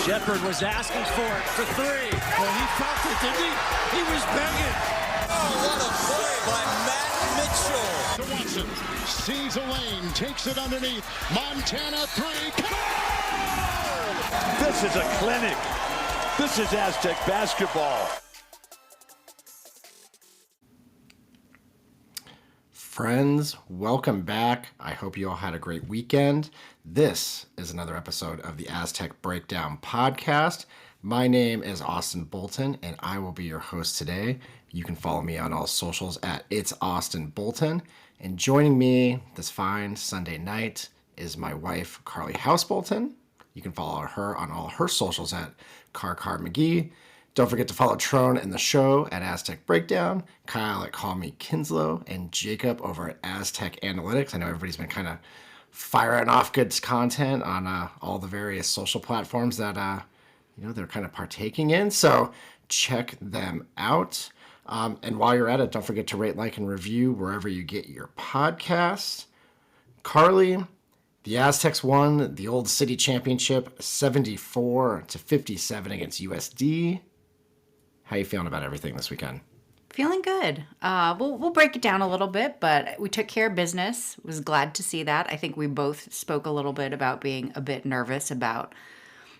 Shepard was asking for it for three. Well, he felt it, didn't he? He was begging. Oh, what a play by Matt Mitchell. To Watson, sees a lane, takes it underneath. Montana three. This is a clinic. This is Aztec basketball. Friends, welcome back. I hope you all had a great weekend. This is another episode of the Aztec Breakdown podcast. My name is Austin Bolton, and I will be your host today. You can follow me on all socials at It's Austin Bolton. And joining me this fine Sunday night is my wife, Carly House Bolton. You can follow her on all her socials at Car McGee. Don't forget to follow Trone and the show at Aztec Breakdown, Kyle at Call Me Kinslow, and Jacob over at Aztec Analytics. I know everybody's been kind of firing off good content on all the various social platforms that they're kind of partaking in. So check them out. And while you're at it, don't forget to rate, like, and review wherever you get your podcasts. Carly, the Aztecs won the Old City Championship 74-57 against USD. How you feeling about everything this weekend? Feeling good. We'll break it down a little bit, but we took care of business. Was glad to see that. I think we both spoke a little bit about being a bit nervous about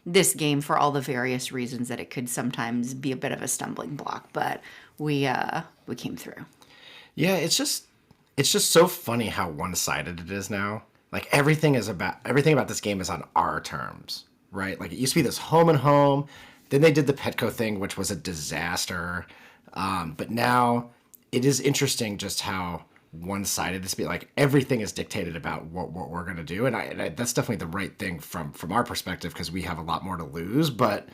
this game for all the various reasons that it could sometimes be a bit of a stumbling block, but we came through. Yeah, it's just so funny how one-sided it is now. Like everything about this game is on our terms, right? Like it used to be this home and home. Then they did the Petco thing, which was a disaster. But now it is interesting just how one-sided this be. Like everything is dictated about what we're going to do. And I that's definitely the right thing from our perspective because we have a lot more to lose. But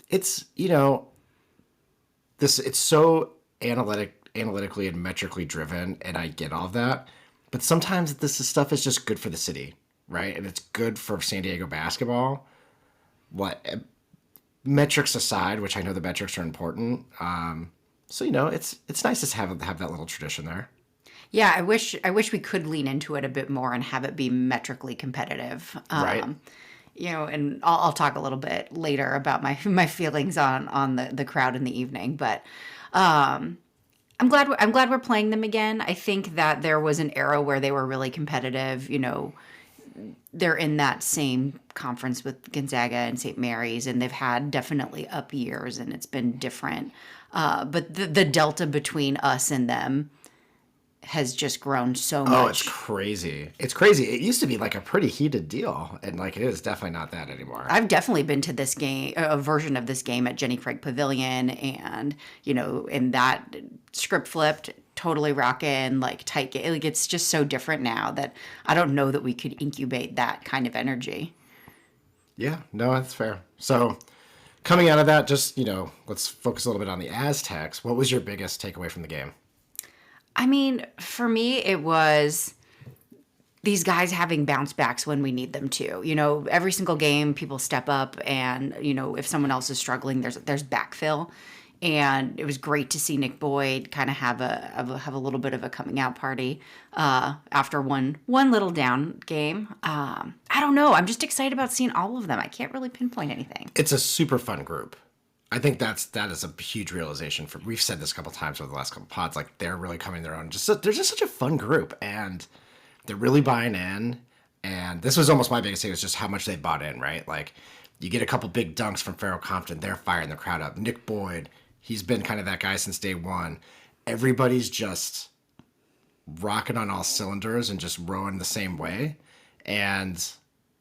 it's, it's so analytically and metrically driven. And I get all of that. But sometimes this stuff is just good for the city, right? And it's good for San Diego basketball. Metrics aside, which I know the metrics are important. So it's nice to have that little tradition there. Yeah, I wish we could lean into it a bit more and have it be metrically competitive. Right. And I'll talk a little bit later about my feelings on the crowd in the evening, but I'm glad we're playing them again. I think that there was an era where they were really competitive. They're in that same conference with Gonzaga and St. Mary's, and they've had definitely up years, and it's been different. But the delta between us and them has just grown so much. Oh, it's crazy. It's crazy. It used to be like a pretty heated deal, and like it is definitely not that anymore. I've definitely been to this game, a version of this game at Jenny Craig Pavilion, and, in that script flipped, totally rockin', like tight game. Like it's just so different now that I don't know that we could incubate that kind of energy. Yeah, no, that's fair. So coming out of that, just, let's focus a little bit on the Aztecs. What was your biggest takeaway from the game? I mean, for me, it was these guys having bounce backs when we need them to. Every single game, people step up, and if someone else is struggling, there's backfill. And it was great to see Nick Boyd kind of have a little bit of a coming out party after one little down game. I don't know. I'm just excited about seeing all of them. I can't really pinpoint anything. It's a super fun group. I think that is a huge realization. We've said this a couple times over the last couple pods. Like they're really coming their own. They're just such a fun group, and they're really buying in. And this was almost my biggest thing, was just how much they bought in. Right, like you get a couple big dunks from Farrell Compton, they're firing the crowd up. Nick Boyd. He's been kind of that guy since day one. Everybody's just rocking on all cylinders and just rowing the same way. And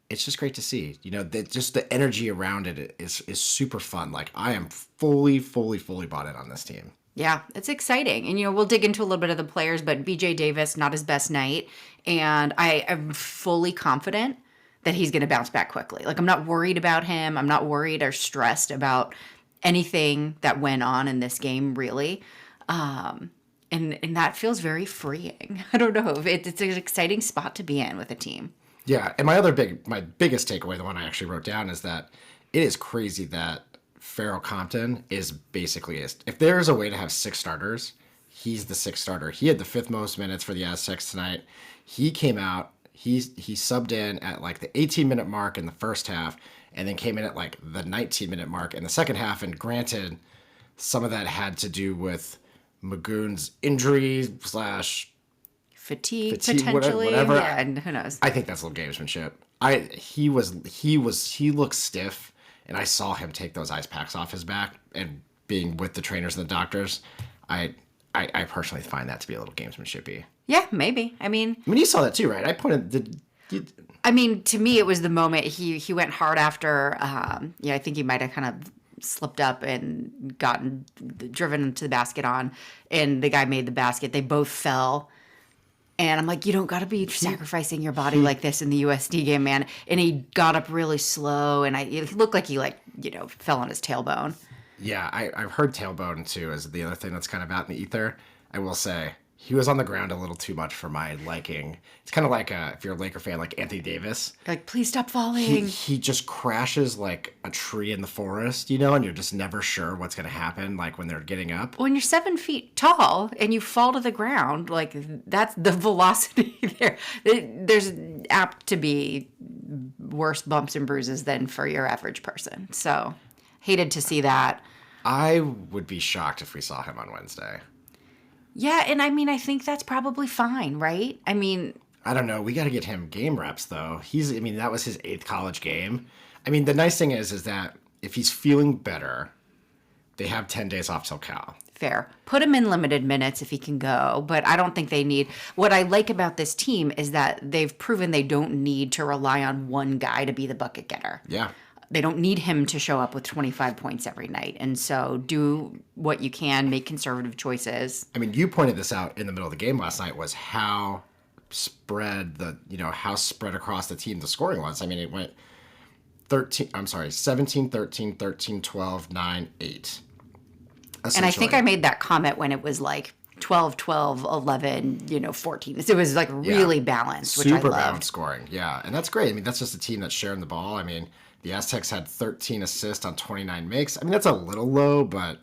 it's just great to see. Just the energy around it is super fun. Like I am fully bought in on this team. Yeah, it's exciting. And, we'll dig into a little bit of the players, but BJ Davis, not his best night. And I am fully confident that he's going to bounce back quickly. Like I'm not worried about him. I'm not worried or stressed about anything that went on in this game, really. And that feels very freeing. I don't know. It's an exciting spot to be in with a team. Yeah, and my biggest takeaway, the one I actually wrote down, is that it is crazy that Farrell Compton is basically, if there is a way to have 6 starters, he's the 6th starter. He had the 5th most minutes for the Aztecs tonight. He came out, he subbed in at like the 18-minute mark in the first half, and then came in at like the 19-minute mark in the second half. And granted, some of that had to do with Magoon's injury / fatigue potentially. Whatever. Yeah, and who knows? I think that's a little gamesmanship. He looked stiff, and I saw him take those ice packs off his back, and being with the trainers and the doctors, I personally find that to be a little gamesmanshipy. Yeah, maybe. I mean, you saw that too, right? I pointed I mean, to me, it was the moment he went hard after. I think he might have kind of slipped up and gotten driven into the basket on, and the guy made the basket. They both fell. And I'm like, you don't got to be sacrificing your body like this in the USD game, man. And he got up really slow, and it looked like he fell on his tailbone. Yeah, I've heard tailbone too as the other thing that's kind of out in the ether. I will say he was on the ground a little too much for my liking. It's kind of like if you're a Laker fan, like Anthony Davis. Like, please stop falling. He just crashes like a tree in the forest, and you're just never sure what's going to happen, like when they're getting up. When you're 7 feet tall and you fall to the ground, like that's the velocity there. There's apt to be worse bumps and bruises than for your average person. So, hated to see that. I would be shocked if we saw him on Wednesday. Yeah, and I mean, I think that's probably fine, right? I mean, I don't know. We got to get him game reps, though. That was his 8th college game. I mean, the nice thing is that if he's feeling better, they have 10 days off till Cal. Fair. Put him in limited minutes if he can go, but I don't think they need. What I like about this team is that they've proven they don't need to rely on one guy to be the bucket getter. Yeah. They don't need him to show up with 25 points every night. And so do what you can, make conservative choices. I mean, you pointed this out in the middle of the game last night, was how spread across the team the scoring was. I mean, it went 17, 13, 13, 12, 9, 8. And I think I made that comment when it was like 12, 12, 11, 14. It was like really balanced, which I loved. Super balanced scoring, yeah. And that's great. I mean, that's just a team that's sharing the ball. I mean, the Aztecs had 13 assists on 29 makes. I mean, that's a little low, but,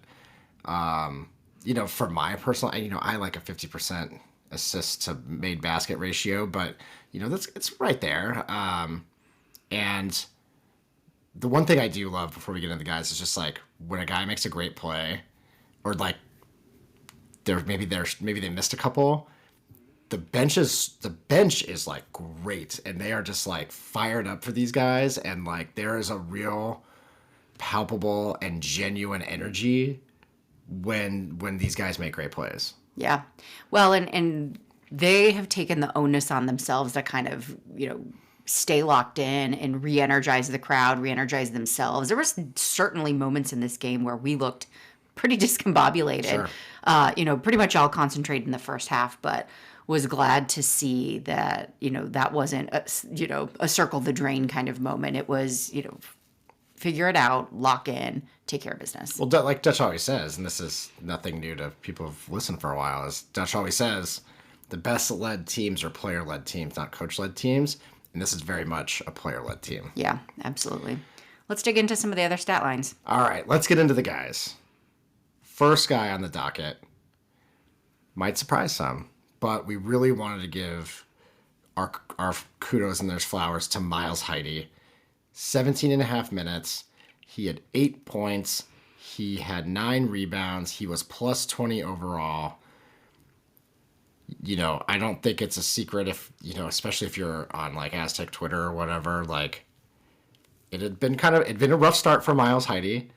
for my personal, I like a 50% assist to made basket ratio, but, it's right there. And the one thing I do love before we get into the guys is just like when a guy makes a great play, or like maybe they missed a couple. The bench is like great, and they are just like fired up for these guys, and like there is a real palpable and genuine energy when these guys make great plays. Yeah. Well, and they have taken the onus on themselves to kind of, stay locked in and re-energize the crowd, re-energize themselves. There was certainly moments in this game where we looked pretty discombobulated, Sure. Pretty much all concentrated in the first half, but was glad to see that, that wasn't, a circle the drain kind of moment. It was, figure it out, lock in, take care of business. Well, like Dutch always says, and this is nothing new to people who've listened for a while, is Dutch always says the best-led teams are player-led teams, not coach-led teams. And this is very much a player-led team. Yeah, absolutely. Let's dig into some of the other stat lines. All right, let's get into the guys. First guy on the docket might surprise some, but we really wanted to give our kudos and there's flowers to Miles Heide. 17 and a half minutes. He had 8 points. He had 9 rebounds. He was plus 20 overall. I don't think it's a secret if, especially if you're on like Aztec Twitter or whatever, like it'd been a rough start for Miles Heide.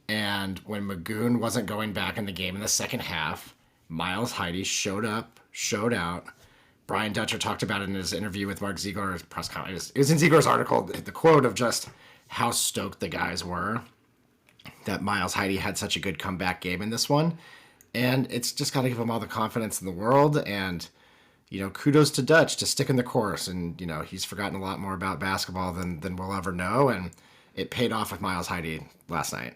And when Magoon wasn't going back in the game in the second half, Miles Heide showed out. Brian Dutcher talked about it in his interview with Mark Ziegler's press conference. It was in Ziegler's article, the quote of just how stoked the guys were that Miles Heide had such a good comeback game in this one. And it's just got to give him all the confidence in the world. And, kudos to Dutch to stick in the course. And, he's forgotten a lot more about basketball than we'll ever know. And it paid off with Miles Heide last night.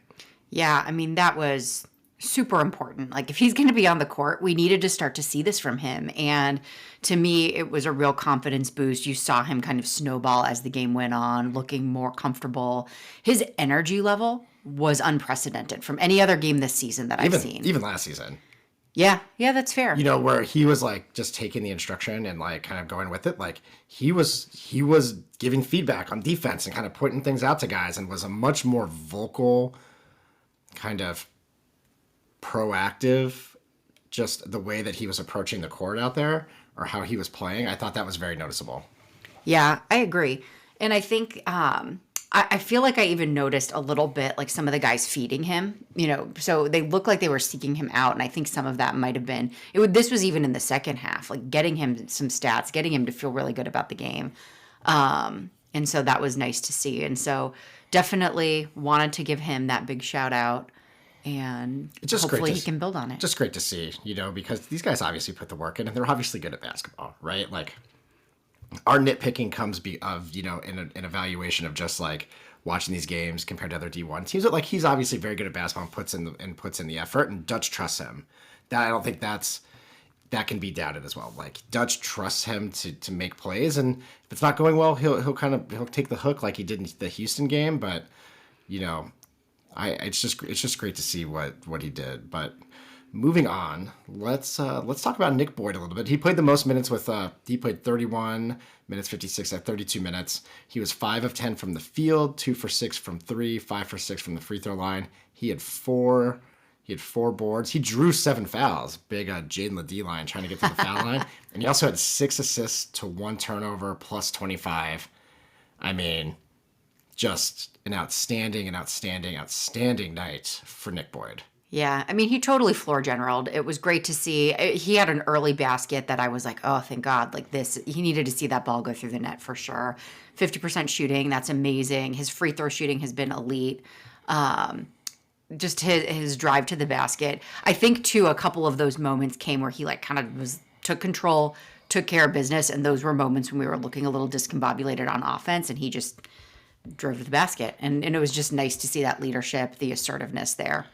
Yeah, I mean, that was super important. Like, if he's going to be on the court, we needed to start to see this from him. And to me, it was a real confidence boost. You saw him kind of snowball as the game went on, looking more comfortable. His energy level was unprecedented from any other game this season that I've seen. Even last season. Yeah, that's fair. Where he was like just taking the instruction and like kind of going with it. Like he was giving feedback on defense and kind of putting things out to guys, and was a much more vocal, kind of proactive, just the way that he was approaching the court out there or how he was playing. I thought that was very noticeable. Yeah, I agree. And I think I feel like I even noticed a little bit like some of the guys feeding him, so they looked like they were seeking him out. And I think some of that might have been, this was even in the second half, like getting him some stats, getting him to feel really good about the game. And so that was nice to see. And so definitely wanted to give him that big shout out, and hopefully he can build on it. Just great to see, because these guys obviously put the work in and they're obviously good at basketball, right? Like, our nitpicking comes of in an evaluation of just like watching these games compared to other D1 teams. But like, he's obviously very good at basketball and puts in the effort, and Dutch trusts him. That I don't think that can be doubted as well. Like, Dutch trusts him to make plays, and if it's not going well, he'll take the hook like he did in the Houston game. But it's just great to see what he did. But moving on, let's talk about Nick Boyd a little bit. He played the most minutes he played 31 minutes, 56 at 32 minutes. He was 5 of 10 from the field, 2 for 6 from 3, 5 for 6 from the free throw line. He had four boards. He drew 7 fouls. Big Jaden Ledee line trying to get to the foul line. And he also had 6 assists to 1 turnover plus 25. I mean, just an outstanding night for Nick Boyd. Yeah, I mean, he totally floor generaled. It was great to see. He had an early basket that I was like, oh, thank God. Like this, he needed to see that ball go through the net for sure. 50% shooting, that's amazing. His free throw shooting has been elite. Just his drive to the basket. I think, too, a couple of those moments came where he like kind of took control, took care of business, and those were moments when we were looking a little discombobulated on offense, and he just drove to the basket. And it was just nice to see that leadership, the assertiveness there.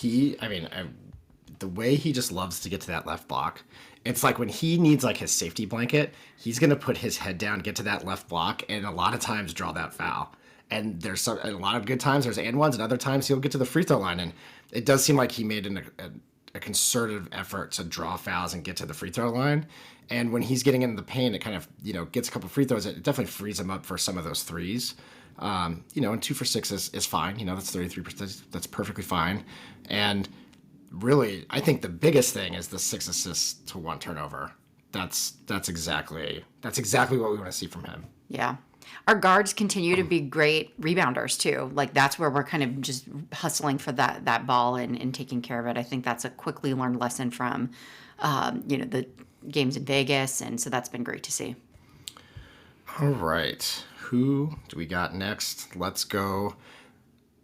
The way he just loves to get to that left block, it's like when he needs like his safety blanket, he's going to put his head down, get to that left block, and a lot of times draw that foul. And there's a lot of good times, there's and ones, and other times he'll get to the free throw line. And it does seem like he made a concerted effort to draw fouls and get to the free throw line. And when he's getting into the paint, it kind of, gets a couple free throws. It definitely frees him up for some of those threes. And 2 for 6 is fine. That's 33%. That's perfectly fine. And really, I think the biggest thing is the 6 assists to 1 turnover. That's exactly what we want to see from him. Yeah. Our guards continue to be great rebounders too. Like that's where we're kind of just hustling for that ball and taking care of it. I think that's a quickly learned lesson from, the games in Vegas. And so that's been great to see. All right. Who do we got next? Let's go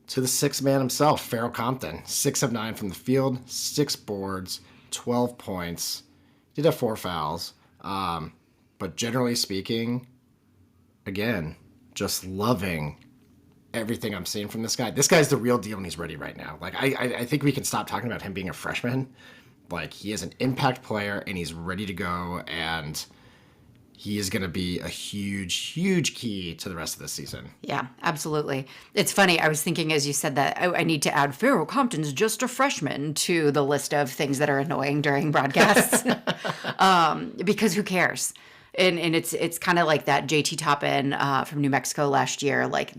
to the 6th man himself, Farrell Compton. 6 of 9 from the field, 6 boards, 12 points. Did have 4 fouls. But generally speaking, again, just loving everything I'm seeing from this guy. This guy's the real deal and he's ready right now. Like, I think we can stop talking about him being a freshman. Like, he is an impact player and he's ready to go, and he is going to be a huge, huge key to the rest of the season. Yeah, absolutely. It's funny. I was thinking as you said that I need to add Farrell Compton's just a freshman to the list of things that are annoying during broadcasts because who cares? And it's kind of like that JT Toppin from New Mexico last year. Like,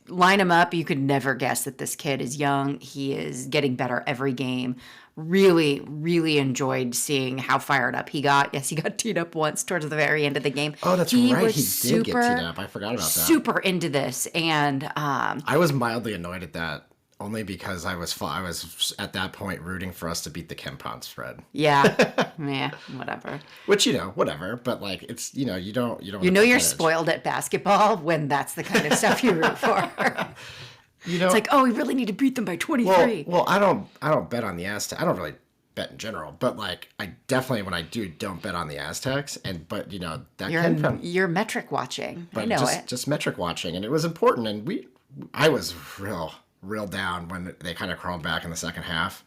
line him up. You could never guess that this kid is young. He is getting better every game. Really, really enjoyed seeing how fired up he got. Yes, he got teed up once towards the very end of the game. Oh, that's right. He did get teed up. I forgot about that. Super into this. And I was mildly annoyed at that, only because I was at that point rooting for us to beat the KenPom spread. Yeah. Yeah, whatever. Which, whatever. But, like, it's, you don't. You're spoiled at basketball when that's the kind of stuff you root for. It's like, oh, we really need to beat them by 23. Well, I don't bet on the Aztecs. I don't really bet in general, but like I definitely when I don't bet on the Aztecs. But that you're metric watching. I know just metric watching, and it was important. And I was real down when they kind of crawled back in the second half.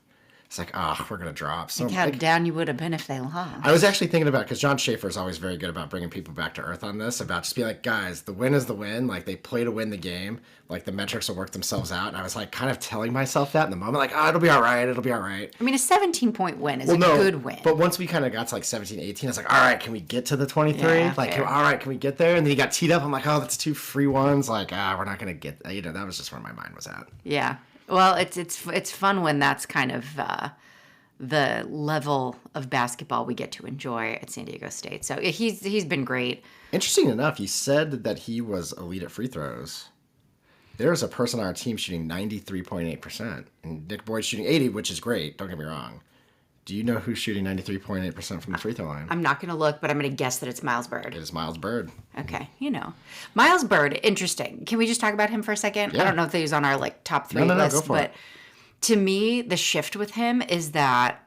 It's like, oh, we're going to drop. So Look how down you would have been if they lost. I was actually thinking about, because John Schaefer is always very good about bringing people back to earth on this, about just being like, guys, the win is the win. Like, they play to win the game. Like, the metrics will work themselves out. And I was like kind of telling myself that in the moment, like, oh, it'll be all right. It'll be all right. I mean, a 17-point win is a good win. But once we kind of got to like 17, 18, I was like, all right, can we get to the 23? Yeah, like, fair. all right, can we get there? And then he got teed up. I'm like, oh, that's 2 free ones. Like, we're not going to get, that was just where my mind was at. Yeah. Well, it's fun when that's kind of the level of basketball we get to enjoy at San Diego State. So he's been great. Interesting enough, he said that he was elite at free throws. There's a person on our team shooting 93.8%, and Nick Boyd's shooting 80, which is great. Don't get me wrong. Do you know who's shooting 93.8% from the free throw line? I'm not going to look, but I'm going to guess that it's Miles Bird. It is Miles Bird. Okay, Miles Bird, interesting. Can we just talk about him for a second? Yeah. I don't know if he was on our top 3 No, list, go for but it. to me, the shift with him is that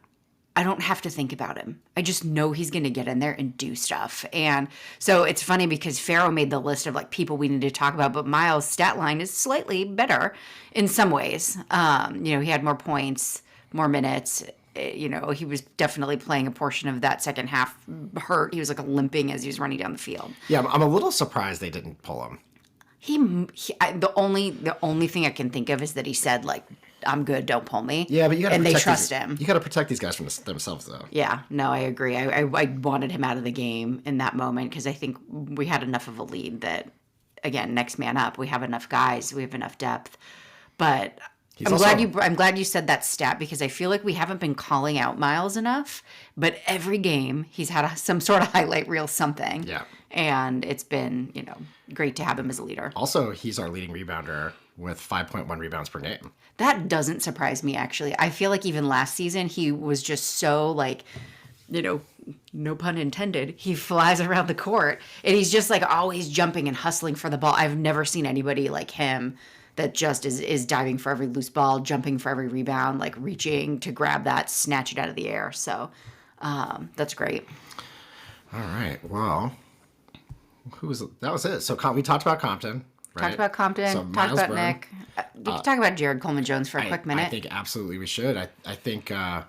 I don't have to think about him. I just know he's going to get in there and do stuff. And so it's funny because Farrow made the list of people we need to talk about, but Miles' stat line is slightly better in some ways. He had more points, more minutes. He was definitely playing a portion of that second half hurt. He was limping as he was running down the field. Yeah, I'm a little surprised they didn't pull him. The only thing I can think of is that he said I'm good, don't pull me. Yeah, but you got to and they trust him. You got to protect these guys from themselves, though. Yeah, no, I agree. I wanted him out of the game in that moment because I think we had enough of a lead that, again, next man up. We have enough guys. We have enough depth. But I'm glad you said that stat because I feel like we haven't been calling out Miles enough. But every game he's had some sort of highlight reel something. Yeah. And it's been great to have him as a leader. Also, he's our leading rebounder with 5.1 rebounds per game. That doesn't surprise me, actually. I feel like even last season, he was just so, no pun intended, he flies around the court. And he's just, always jumping and hustling for the ball. I've never seen anybody like him that just is diving for every loose ball, jumping for every rebound, reaching to grab that, snatch it out of the air. So that's great. All right. Well, that was it. So we talked about Compton. Right? Talked about Compton, So talked Miles about Bird. Nick. We can talk about Jared Coleman-Jones for a quick minute. I think absolutely we should. I think a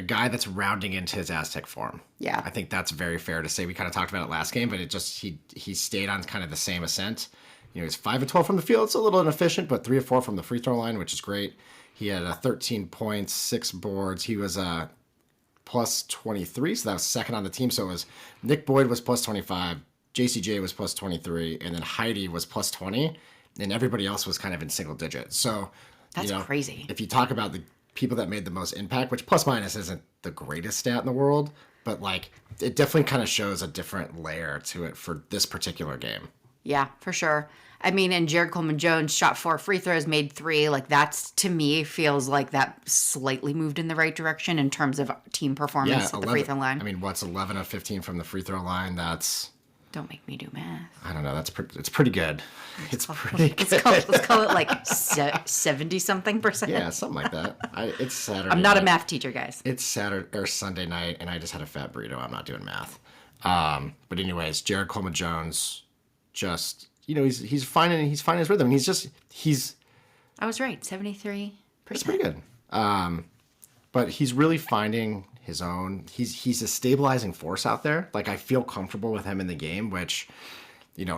guy that's rounding into his Aztec form. Yeah. I think that's very fair to say. We kind of talked about it last game, but he stayed on kind of the same ascent. He's 5 of 12 from the field. It's a little inefficient, but 3 of 4 from the free throw line, which is great. He had 13 points, 6 boards. He was plus 23, so that was second on the team. So it was Nick Boyd was plus 25, JCJ was plus 23, and then Heidi was plus 20, and everybody else was kind of in single digits. So That's crazy. If you talk about the people that made the most impact, which plus minus isn't the greatest stat in the world, but it definitely kind of shows a different layer to it for this particular game. Yeah, for sure. I mean, and Jared Coleman-Jones shot 4 free throws, made 3. That's, to me, feels like that slightly moved in the right direction in terms of team performance at the free throw line. I mean, what's 11 of 15 from the free throw line? That's... Don't make me do math. I don't know. It's pretty good. It's pretty good. Let's call it 70-something%. Yeah, something like that. It's Saturday. I'm not night. a math teacher, guys. It's Saturday or Sunday night, and I just had a fat burrito. I'm not doing math. But anyways, Jared Coleman-Jones, just he's finding his rhythm. He's. I was right. 73%. It's pretty good. But he's really finding his own. He's a stabilizing force out there. I feel comfortable with him in the game, which,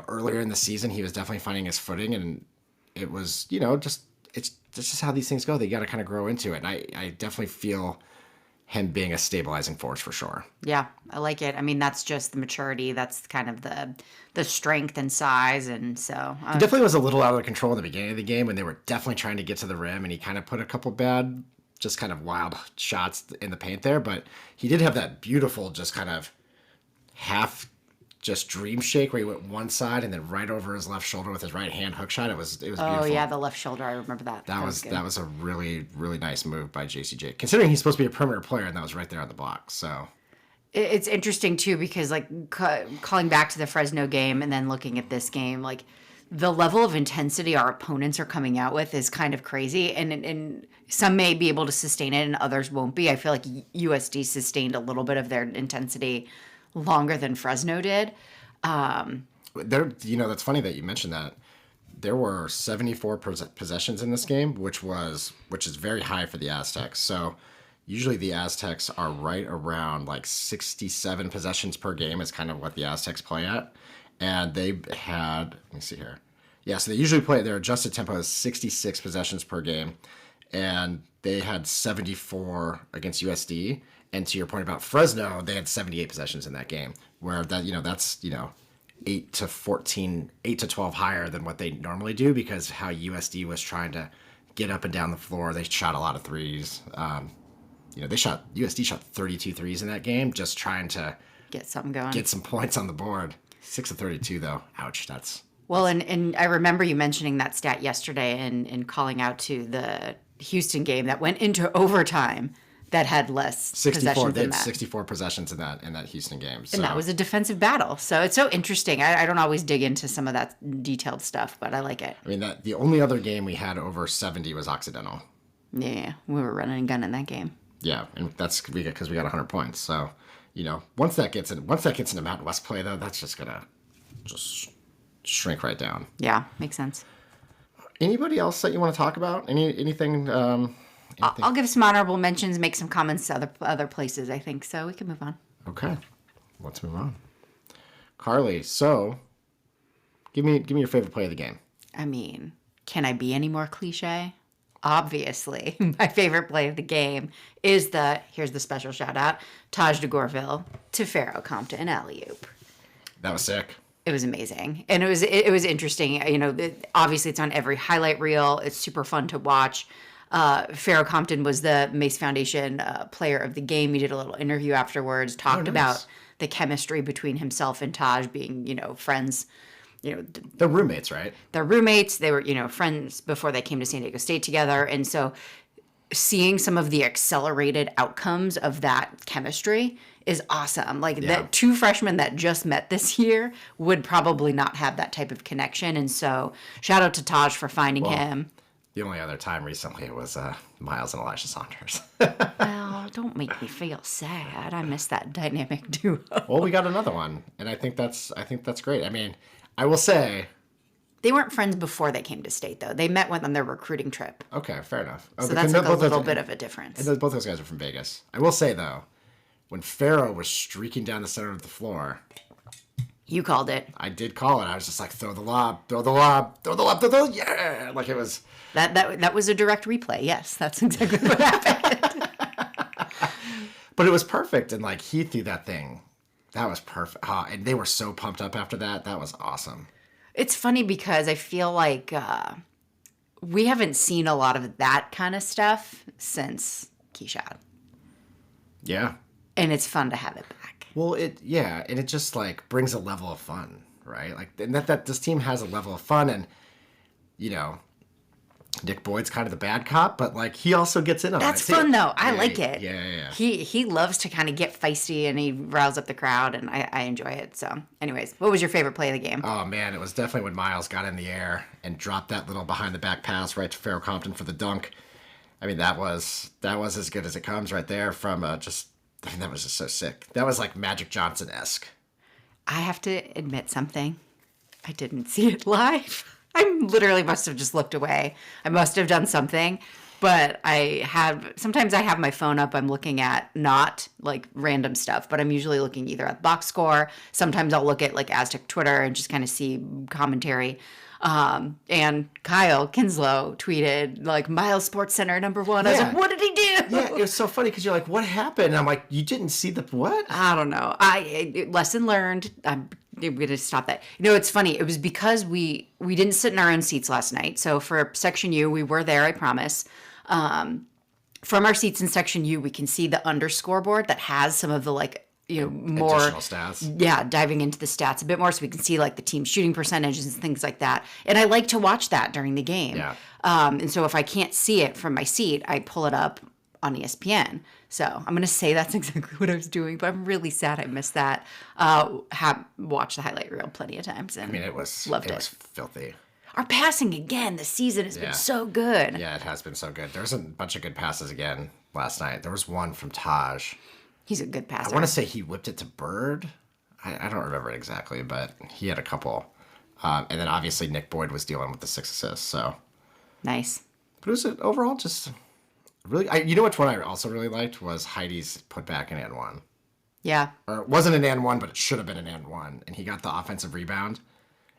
earlier in the season he was definitely finding his footing, and it was, it's just how these things go. They got to kind of grow into it. And I definitely feel him being a stabilizing force for sure. Yeah, I like it. I mean, that's just the maturity. That's kind of the strength and size, and so He definitely was a little out of control in the beginning of the game when they were definitely trying to get to the rim, and he kind of put a couple bad, just kind of wild shots in the paint there. But he did have that beautiful, just kind of half, just dream shake where he went one side and then right over his left shoulder with his right hand hook shot. It was beautiful. Oh yeah, the left shoulder. I remember that. That was a really, really nice move by JCJ, considering he's supposed to be a perimeter player, and that was right there on the block. So it's interesting too because calling back to the Fresno game and then looking at this game, the level of intensity our opponents are coming out with is kind of crazy, and some may be able to sustain it and others won't be. I feel like USD sustained a little bit of their intensity longer than Fresno did. that's funny that you mentioned that. there were 74 possessions in this game, which is very high for the Aztecs. So usually the Aztecs are right around like 67 possessions per game is kind of what the Aztecs play at. And they had, let me see here. Yeah, so they usually play, their adjusted tempo is 66 possessions per game. And they had 74 against USD. And to your point about Fresno, they had 78 possessions in that game, where that's 8 to 12 higher than what they normally do because how USD was trying to get up and down the floor. They shot a lot of threes. USD shot 32 threes in that game, just trying to get something going, get some points on the board. 6 of 32 though. Ouch. That's well, and I remember you mentioning that stat yesterday and calling out to the Houston game that went into overtime that had less 64. possessions They than had that. 64 possessions in that Houston game. So. And that was a defensive battle. So it's so interesting. I don't always dig into some of that detailed stuff, but I like it. I mean, the only other game we had over 70 was Occidental. Yeah, we were running and gunning that game. Yeah, and that's because we got 100 points. So, once that gets into Mountain West play, though, that's just gonna just shrink right down. Yeah, makes sense. Anybody else that you want to talk about? Anything? I'll give some honorable mentions, make some comments to other places, I think. So we can move on. Okay, let's move on. Carly, so give me your favorite play of the game. I mean, can I be any more cliche? Obviously, my favorite play of the game is here's the special shout out, Taj de Gorville to Pharaoh Compton alley-oop. That was sick. It was amazing. And it was interesting. Obviously it's on every highlight reel. It's super fun to watch. Pharaoh Compton was the Mace Foundation player of the game. He did a little interview afterwards, talked about the chemistry between himself and Taj being, friends. They're roommates, right? They're roommates. They were, friends before they came to San Diego State together. And so seeing some of the accelerated outcomes of that chemistry is awesome. Like the two freshmen that just met this year would probably not have that type of connection. And so shout out to Taj for finding him. The only other time recently was Miles and Elijah Saunders. Well, don't make me feel sad. I miss that dynamic duo. Well, we got another one, and I think that's great. I mean, I will say they weren't friends before they came to state, though. They met on their recruiting trip. Okay, fair enough. So that's like a little bit of a difference. And both those guys are from Vegas. I will say though, when Pharaoh was streaking down the center of the floor. You called it. I did call it. I was just like, throw the lob, throw the lob, throw the lob, yeah! Like it was... That was a direct replay. Yes, that's exactly what happened. But it was perfect, and like he threw that thing. That was perfect. And they were so pumped up after that. That was awesome. It's funny because I feel like we haven't seen a lot of that kind of stuff since Keyshawn. Yeah. And it's fun to have it back. Well, and it just like brings a level of fun, right? Like, and that this team has a level of fun, and Nick Boyd's kind of the bad cop, but like he also gets in on it. That's fun though. I like it. Yeah. He loves to kind of get feisty and he riles up the crowd, and I enjoy it. So, anyways, what was your favorite play of the game? Oh man, it was definitely when Miles got in the air and dropped that little behind the back pass right to Pharaoh Compton for the dunk. I mean, that was as good as it comes right there from that was just so sick. That was like Magic Johnson-esque. I have to admit something. I didn't see it live. I literally must have just looked away. I must have done something. But sometimes I have my phone up. I'm looking at not like random stuff, but I'm usually looking either at box score. Sometimes I'll look at like Aztec Twitter and just kind of see commentary. And Kyle Kinslow tweeted like Miles Sports Center #1. I was like, what did he do? Yeah, it was so funny because you're like, what happened? And I'm like, you didn't see the what? I don't know. Lesson learned. I'm going to stop that. It's funny. It was because we didn't sit in our own seats last night. So for Section U, we were there, I promise. From our seats in Section U, we can see the underscoreboard that has some of the more additional stats. Yeah, diving into the stats a bit more so we can see like the team shooting percentages and things like that. And I like to watch that during the game. Yeah. And so if I can't see it from my seat, I pull it up on ESPN. So I'm going to say that's exactly what I was doing, but I'm really sad I missed that. Have watched the highlight reel plenty of times, and it was filthy. Our passing again this season has been so good. Yeah, it has been so good. There was a bunch of good passes again last night. There was one from Taj. He's a good passer. I want to say he whipped it to Bird. I don't remember exactly, but he had a couple. And then obviously Nick Boyd was dealing with the 6 assists. So Nice. But it was overall just really. You know which one I also really liked was Heidi's put back in and one. Yeah. Or it wasn't an and one, but it should have been an and one, and he got the offensive rebound.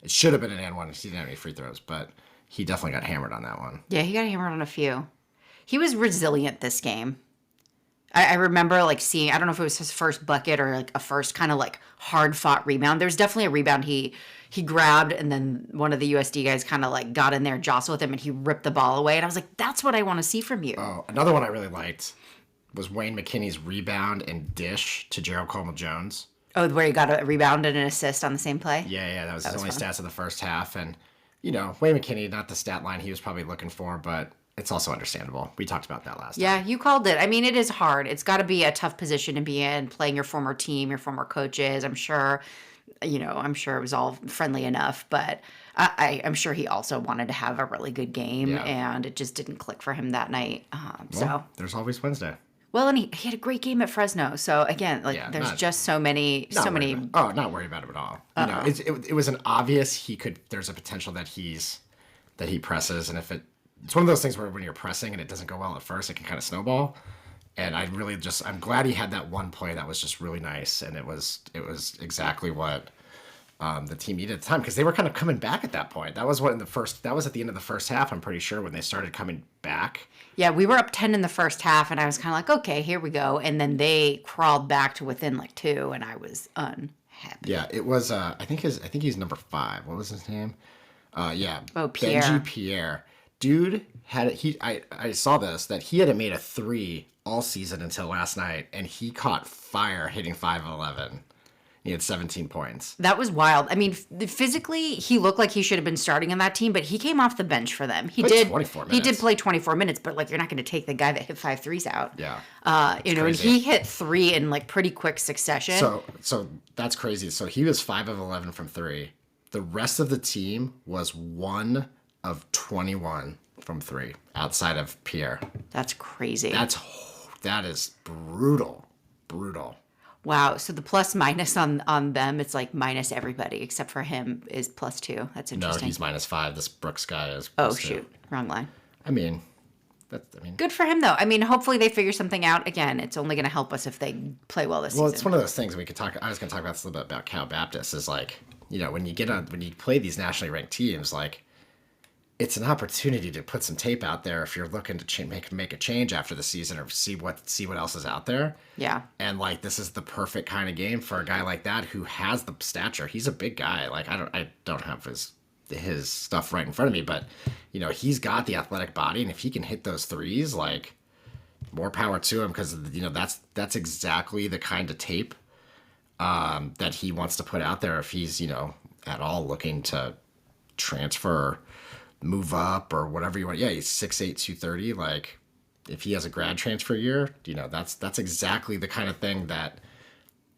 It should have been an and one. He didn't have any free throws, but he definitely got hammered on that one. Yeah, he got hammered on a few. He was resilient this game. I remember like seeing, I don't know if it was his first bucket or like a first kind of like hard fought rebound. There's definitely a rebound he grabbed, and then one of the USD guys kind of like got in there, jostled with him, and he ripped the ball away. And I was like, that's what I want to see from you. Oh, another one I really liked was Wayne McKinney's rebound and dish to Gerald Coleman-Jones. Oh, where he got a rebound and an assist on the same play? Yeah, that was his only stats of the first half. And, Wayne McKinney, not the stat line he was probably looking for, but it's also understandable. We talked about that last time. Yeah, you called it. I mean, it is hard. It's got to be a tough position to be in, playing your former team, your former coaches. I'm sure it was all friendly enough, but I'm sure he also wanted to have a really good game, and it just didn't click for him that night. There's always Wednesday. Well, and he had a great game at Fresno. So again, there's just so many. Not worried about him at all. It was an obvious there's a potential that he presses, and if it's one of those things where when you're pressing and it doesn't go well at first, it can kind of snowball. And I'm glad he had that one play that was just really nice, and it was exactly what the team needed at the time, because they were kind of coming back at that point. That was at the end of the first half, I'm pretty sure, when they started coming back. Yeah, we were up 10 in the first half, and I was kind of like, okay, here we go. And then they crawled back to within like 2, and I was unhappy. Yeah, it was. I think he's number 5. What was his name? Pierre. Benji Pierre. Dude I saw this, that he hadn't made a 3 all season until last night, and he caught fire hitting 5 of 11. He had 17 points. That was wild. I mean, physically, he looked like he should have been starting on that team, but he came off the bench for them. He did 24 minutes. He did play 24 minutes, but like, you're not going to take the guy that hit 5 threes out. Yeah. And he hit 3 in like pretty quick succession. So that's crazy. So he was 5 of 11 from 3. The rest of the team was 1 of 21 from 3 outside of Pierre. That's crazy. That is brutal. Wow. So the plus minus on them, it's like minus everybody except for him is +2. That's interesting. No, he's -5. This Brooks guy is. Oh, shoot. Wrong line. Good for him, though. I mean, hopefully they figure something out. Again, it's only going to help us if they play well this season. Well, it's one of those things we could talk. I was going to talk about this a little bit about Cal Baptist. Is like, when you play these nationally ranked teams, like, it's an opportunity to put some tape out there if you're looking to make a change after the season, or see what else is out there. Yeah. And like, this is the perfect kind of game for a guy like that who has the stature. He's a big guy. Like, I don't have his stuff right in front of me, but he's got the athletic body, and if he can hit those threes, like, more power to him, because that's exactly the kind of tape that he wants to put out there if he's at all looking to transfer, move up, or whatever you want. Yeah, he's 6'8", 230. Like, if he has a grad transfer year, that's exactly the kind of thing that.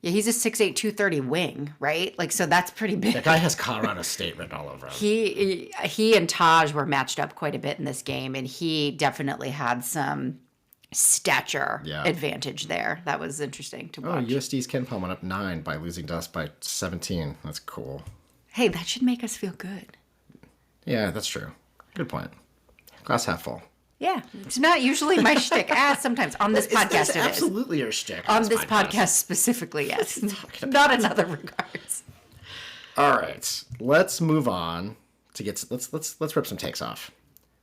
Yeah, he's a 6'8", 230 wing, right? Like, so that's pretty big. That guy has Colorado State written all over him. He and Taj were matched up quite a bit in this game, and he definitely had some stature advantage there. That was interesting to watch. Oh, USD's Ken Palm went up 9 by losing to us by 17. That's cool. Hey, that should make us feel good. Yeah, that's true. Good point. Glass half full. Yeah, it's not usually my shtick. Sometimes on this podcast it is. Absolutely your shtick. On this podcast specifically, yes. Not in other regards. All right, let's move on to let's rip some takes off.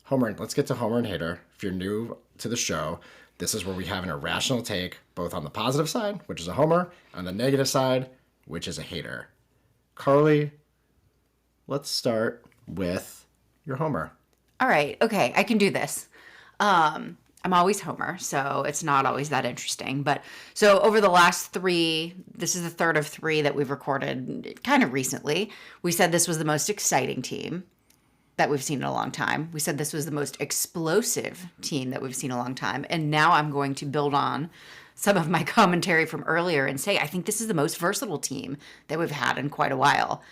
Homer, let's get to Homer and Hater. If you're new to the show, this is where we have an irrational take, both on the positive side, which is a Homer, on the negative side, which is a hater. Carly, let's start with your Homer. All right. Okay. I can do this. I'm always Homer, so it's not always that interesting. But so over the last 3, this is the third of 3 that we've recorded kind of recently. We said this was the most exciting team that we've seen in a long time. We said this was the most explosive team that we've seen in a long time. And now I'm going to build on some of my commentary from earlier and say, I think this is the most versatile team that we've had in quite a while.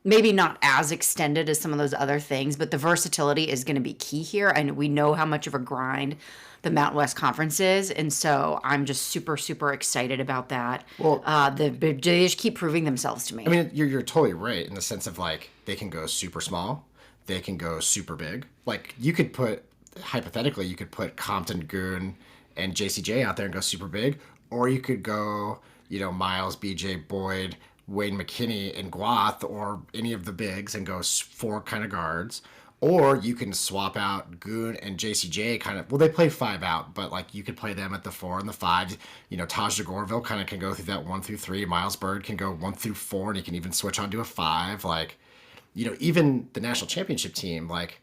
Maybe not as extended as some of those other things, but the versatility is going to be key here. And we know how much of a grind the Mountain West Conference is, and so I'm just super, super excited about that. Well, they just keep proving themselves to me. I mean, you're totally right in the sense of like they can go super small, they can go super big. Like you could put, hypothetically, you could put Compton, Goon, and JCJ out there and go super big, or you could go, Miles, BJ, Boyd, Wayne McKinney, and Guath, or any of the bigs and go 4 kind of guards. Or you can swap out Goon and JCJ kind of, well, they play 5 out, but like you could play them at the 4 and the 5. Taj DeGorville kind of can go through that 1 through 3. Miles Bird can go 1 through 4, and he can even switch onto a 5. Like, even the national championship team, like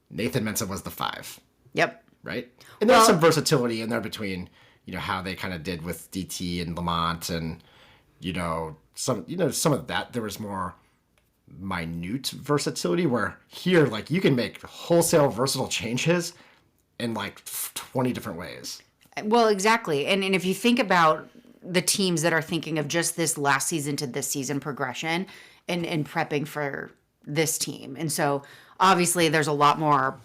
Nathan Mensah was the 5. Yep. Right? And there's some versatility in there between, how they kind of did with DT and Lamont and, some of that. There was more minute versatility where here, like, you can make wholesale versatile changes in like 20 different ways. Well, exactly. And if you think about the teams that are thinking of just this last season to this season progression and prepping for this team. And so obviously there's a lot more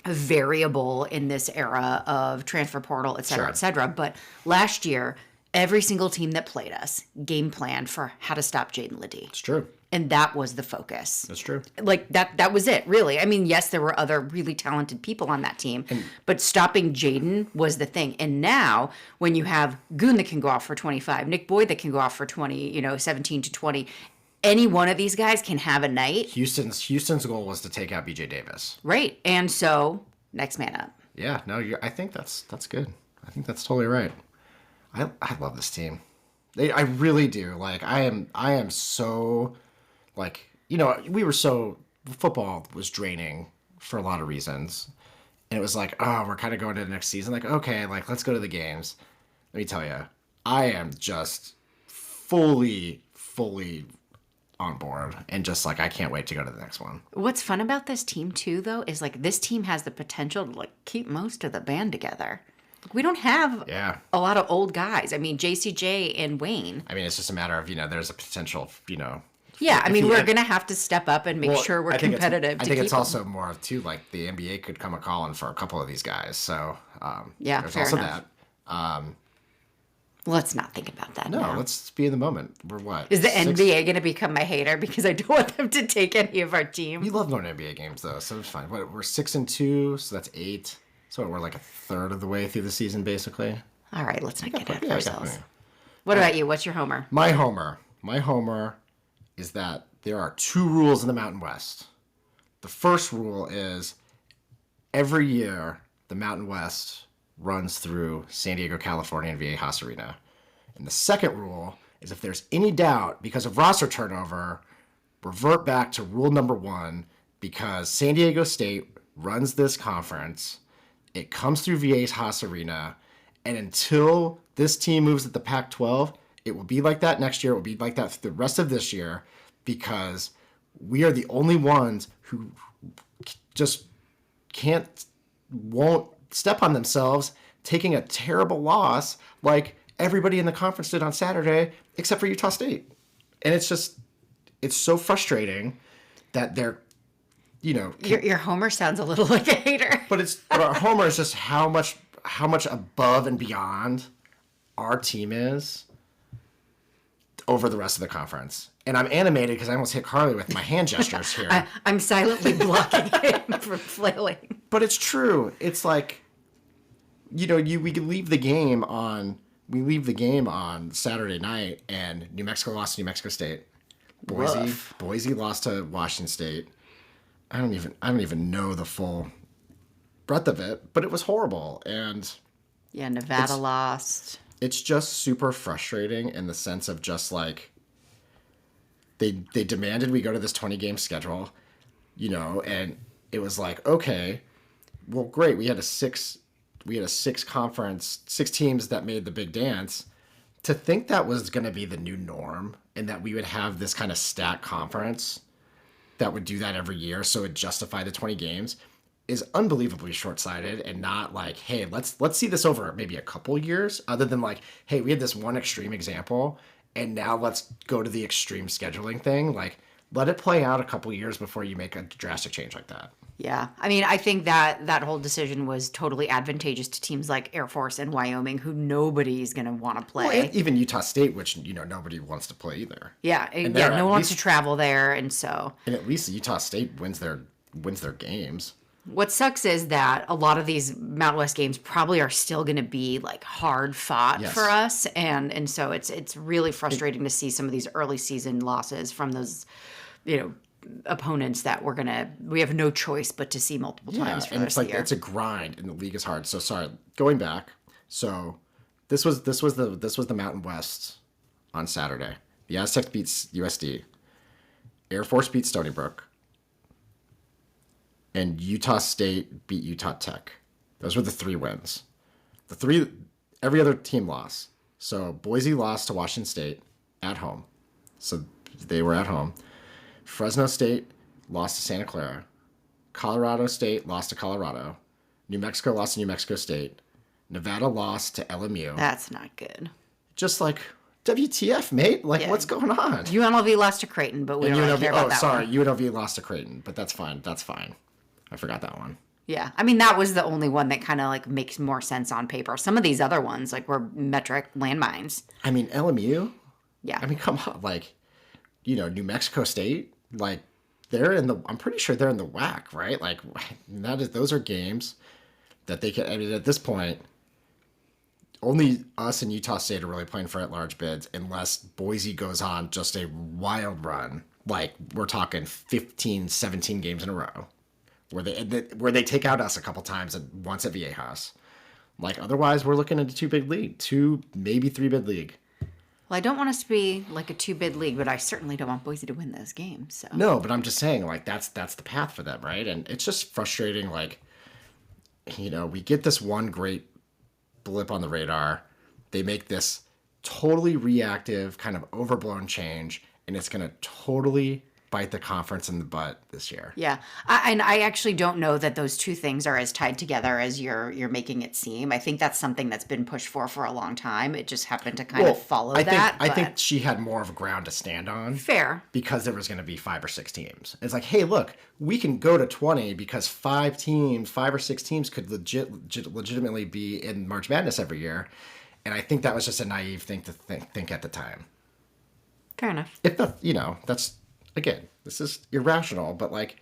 variable in this era of transfer portal, et cetera, Sure. et cetera. But last year, every single team that played us game planned for how to stop Jaden Ledee. It's true. And that was the focus. That's true. Like that was it, really. I mean, yes, there were other really talented people on that team, but stopping Jaden was the thing. And now when you have Goon that can go off for 25, Nick Boyd that can go off for 20, 17 to 20, any one of these guys can have a night. Houston's goal was to take out BJ Davis. Right. And so next man up. Yeah, no, I think that's good. I think that's totally right. I love this team. I really do. Like I am so, like, football was draining for a lot of reasons. And it was like, oh, we're kind of going to the next season. Like, okay, like, let's go to the games. Let me tell you, I am just fully on board. And just like, I can't wait to go to the next one. What's fun about this team, too, though, is like this team has the potential to like keep most of the band together. We don't have a lot of old guys. I mean, JCJ and Wayne. I mean, it's just a matter of, there's a potential, Yeah, I mean, we're going to have to step up and make sure we're competitive. I think it's also more of, too, like, the NBA could come a-calling for a couple of these guys. So, there's fair also enough. that. Let's not think about that now. Let's be in the moment. We're what? Is the NBA going to become my hater because I don't want them to take any of our team? We love going to NBA games, though, so it's fine. We're 6-2, so that's 8. So we're like a third of the way through the season, basically. All right, let's not get ahead of Yeah, ourselves. What about you? What's your homer? My homer is that there are 2 rules in the Mountain West. The first rule is every year the Mountain West runs through San Diego, California, and Viejas Arena. And the second rule is if there's any doubt because of roster turnover, revert back to rule number 1 because San Diego State runs this conference. It comes through Viejas Arena, and until this team moves at the Pac-12, it will be like that next year. It will be like that for the rest of this year because we are the only ones who just won't step on themselves taking a terrible loss like everybody in the conference did on Saturday except for Utah State. And it's so frustrating that they're, your homer sounds a little like a hater. But our homer is just how much above and beyond our team is over the rest of the conference. And I'm animated because I almost hit Carly with my hand gestures here. I'm silently blocking him from flailing. But it's true. It's like, we leave the game on Saturday night, and New Mexico lost to New Mexico State. Boise lost to Washington State. I don't even know the full breadth of it, but it was horrible. And yeah, Nevada lost. It's just super frustrating in the sense of just like they demanded we go to this 20-game schedule, and it was like, okay, well, great. We had a six teams that made the big dance. To think that was going to be the new norm and that we would have this kind of stacked conference that would do that every year so it justify the 20 games is unbelievably short-sighted and not like, hey, let's see this over maybe a couple years other than like, hey, we had this one extreme example and now let's go to the extreme scheduling thing. Like, let it play out a couple years before you make a drastic change like that. Yeah. I mean, I think that whole decision was totally advantageous to teams like Air Force and Wyoming, who nobody's going to want to play. Well, even Utah State, which, nobody wants to play either. Yeah. No one wants to travel there. And so. And at least Utah State wins their games. What sucks is that a lot of these Mountain West games probably are still going to be like hard fought for us. And so it's really frustrating to see some of these early season losses from those, opponents that we have no choice but to see multiple times for the rest of the year. It's a grind, and the league is hard. So sorry, going back. So this was the Mountain West on Saturday. The Aztecs beats USD. Air Force beats Stony Brook. And Utah State beat Utah Tech. Those were the 3 wins. Every other team lost. So Boise lost to Washington State at home. So they were at home. Fresno State lost to Santa Clara. Colorado State lost to Colorado. New Mexico lost to New Mexico State. Nevada lost to LMU. That's not good. Just like, WTF, mate? Like, what's going on? UNLV lost to Creighton, but we don't really care about that one. UNLV lost to Creighton, but that's fine. I forgot that one. Yeah. I mean, that was the only one that kind of like makes more sense on paper. Some of these other ones like were metric landmines. I mean, LMU? Yeah. I mean, come on. Like, New Mexico State, like, I'm pretty sure they're in the WAC, right? Like, those are games that they can, I mean, at this point, only us and Utah State are really playing for at-large bids unless Boise goes on just a wild run. Like, we're talking 15, 17 games in a row where they take out us a couple times and once at Viejas. Like, otherwise, we're looking at a 2-bid league, 2, maybe 3-bid league. Well, I don't want us to be like a 2-bid league, but I certainly don't want Boise to win those games. So. No, but I'm just saying, like, that's the path for them, right? And it's just frustrating, like, we get this one great blip on the radar. They make this totally reactive, kind of overblown change, and it's going to totally bite the conference in the butt this year. Yeah. I actually don't know that those two things are as tied together as you're making it seem. I think that's something that's been pushed for a long time. It just happened to kind of follow that. I think she had more of a ground to stand on. Fair. Because there was going to be 5 or 6 teams. It's like, hey, look, we can go to 20 because 5 or 6 teams could legitimately be in March Madness every year. And I think that was just a naive thing to think at the time. Fair enough. If that's... Again, this is irrational, but like,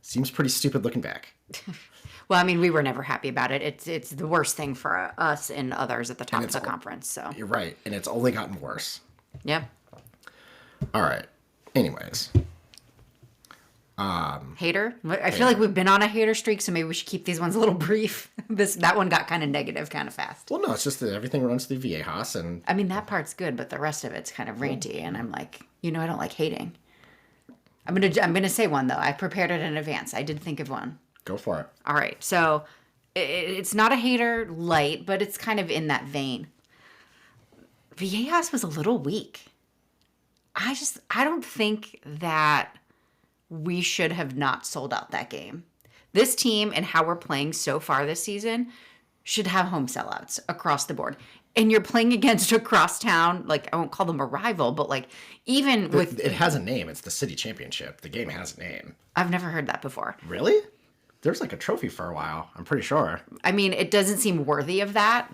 seems pretty stupid looking back. Well, I mean, we were never happy about it. It's the worst thing for us and others at the top of the conference. So you're right, and it's only gotten worse. Yep. All right. Anyways, hater. I feel like we've been on a hater streak, so maybe we should keep these ones a little brief. That one got kind of negative, kind of fast. Well, no, it's just that everything runs through Viejas, and I mean that part's good, but the rest of it's kind of ranty, and I'm like, I don't like hating. I'm gonna say one though. I prepared it in advance. I did think of one. Go for it. All right, so it's not a hater light, but it's kind of in that vein. Viejas was a little weak. I don't think that we should have not sold out that game. This team and how we're playing so far this season should have home sellouts across the board. And you're playing against a crosstown, like, I won't call them a rival, but like, even with... It has a name. It's the city championship. The game has a name. I've never heard that before. Really? There's like a trophy for a while. I'm pretty sure. I mean, it doesn't seem worthy of that.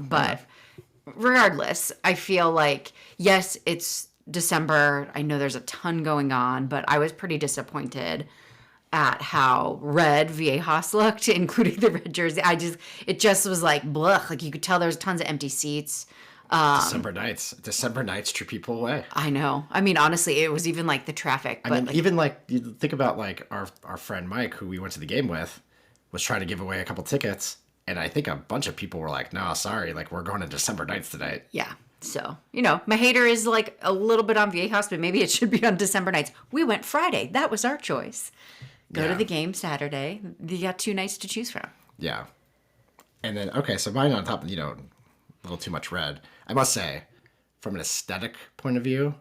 But regardless, I feel like, yes, it's December. I know there's a ton going on, but I was pretty disappointed at how red Viejas looked, including the red jersey. It just was like, blech. Like, you could tell there's tons of empty seats. December nights trip people away. I know. I mean, honestly, it was even like the traffic. But I mean, even like, you think about like our friend Mike, who we went to the game with, was trying to give away a couple tickets. And I think a bunch of people were like, no, sorry, like, we're going to December nights tonight. Yeah. So, my hater is like a little bit on Viejas, but maybe it should be on December nights. We went Friday. That was our choice. Go to the game Saturday. You got 2 nights to choose from. Yeah. And then, okay, so mine on top of, a little too much red. I must say, from an aesthetic point of view,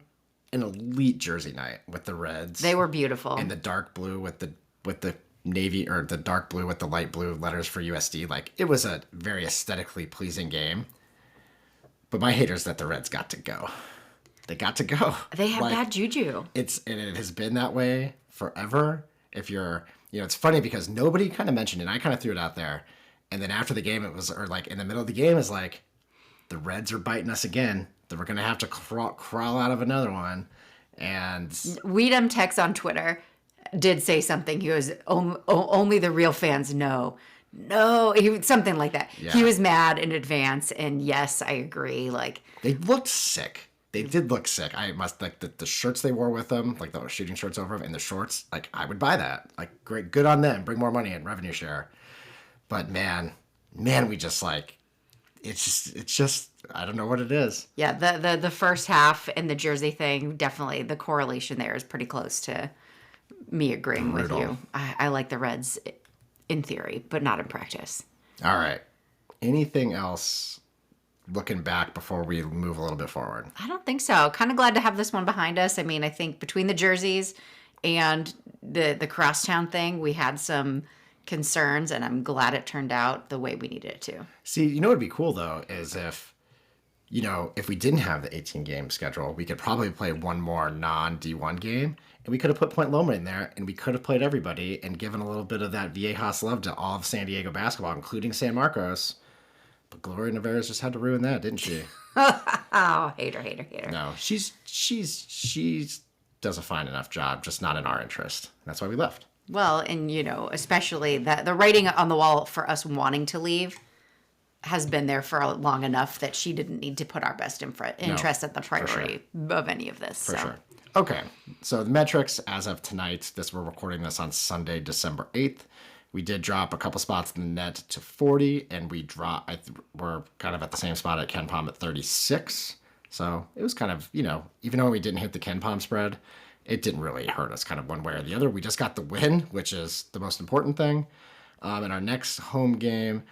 an elite jersey night with the reds. They were beautiful. And the dark blue with the navy, or the dark blue with the light blue letters for USD. Like, it was a very aesthetically pleasing game. But my hater is that the Reds got to go. They got to go. They have bad juju. And it has been that way forever. If you're, it's funny because nobody kind of mentioned it. I kind of threw it out there. And then after the game, it was, or like in the middle of the game, is like, the Reds are biting us again. That we're going to have to crawl out of another one. And Weedham Tex on Twitter did say something. He goes, only the real fans know. No, something like that. Yeah. He was mad in advance. And yes, I agree. Like, they looked sick. They did look sick. I must, like, the shirts they wore with them, like the shooting shirts over them and the shorts, like, I would buy that. Like, great, good on them. Bring more money in, revenue share. But man, we just, like, it's just, I don't know what it is. Yeah, the first half and the jersey thing, definitely, the correlation there is pretty close to me agreeing with you. I like the Reds in theory, but not in practice. All right. Anything else looking back before we move a little bit forward? I don't think so. Kind of glad to have this one behind us. I mean, I think between the jerseys and the crosstown thing, we had some concerns, and I'm glad it turned out the way we needed it to. See, what would be cool though is if we didn't have the 18 game schedule, we could probably play one more non D1 game, and we could have put Point Loma in there, and we could have played everybody and given a little bit of that Viejas love to all of San Diego basketball, including San Marcos. But Gloria Nevarez just had to ruin that, didn't she? Oh, hater. No, she does a fine enough job, just not in our interest. That's why we left. Well, and especially that the writing on the wall for us wanting to leave has been there for long enough that she didn't need to put our best interest at the priority of any of this. For sure. Okay, so the metrics as of tonight, we're recording this on Sunday, December 8th. We did drop a couple spots in the net to 40, and we're kind of at the same spot at Ken Palm at 36. So it was kind of, even though we didn't hit the Ken Palm spread, it didn't really hurt us kind of one way or the other. We just got the win, which is the most important thing. And our next home game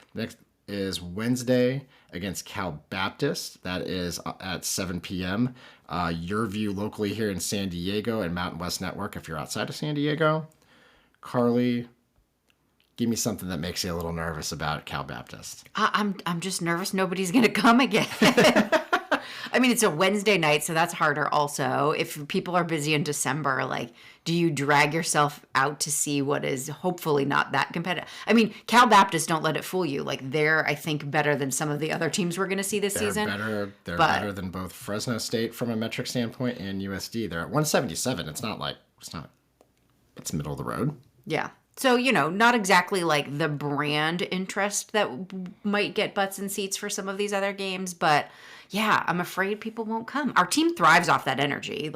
is Wednesday against Cal Baptist. That is at 7 p.m. Your view locally here in San Diego and Mountain West Network if you're outside of San Diego. Carly, give me something that makes you a little nervous about Cal Baptist. I'm just nervous nobody's going to come again. I mean, it's a Wednesday night, so that's harder also. If people are busy in December, like, do you drag yourself out to see what is hopefully not that competitive? I mean, Cal Baptist, don't let it fool you. Like, they're, I think, better than some of the other teams we're going to see this season. They're better than both Fresno State from a metric standpoint and USD. They're at 177. It's middle of the road. Yeah. So, not exactly like the brand interest that might get butts and seats for some of these other games, but yeah, I'm afraid people won't come. Our team thrives off that energy,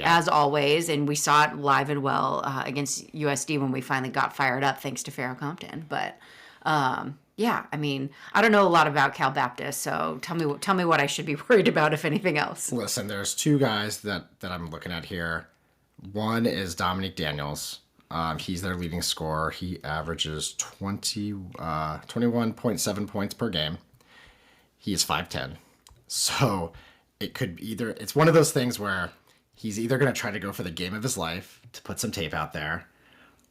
as always, and we saw it live and well against USD when we finally got fired up, thanks to Farrah Compton. But yeah, I mean, I don't know a lot about Cal Baptist, so tell me what I should be worried about, if anything else. Listen, there's two guys that I'm looking at here. One is Dominique Daniels. He's their leading scorer. He averages 21.7 points per game. He is 5'10". So it's one of those things where he's either going to try to go for the game of his life to put some tape out there,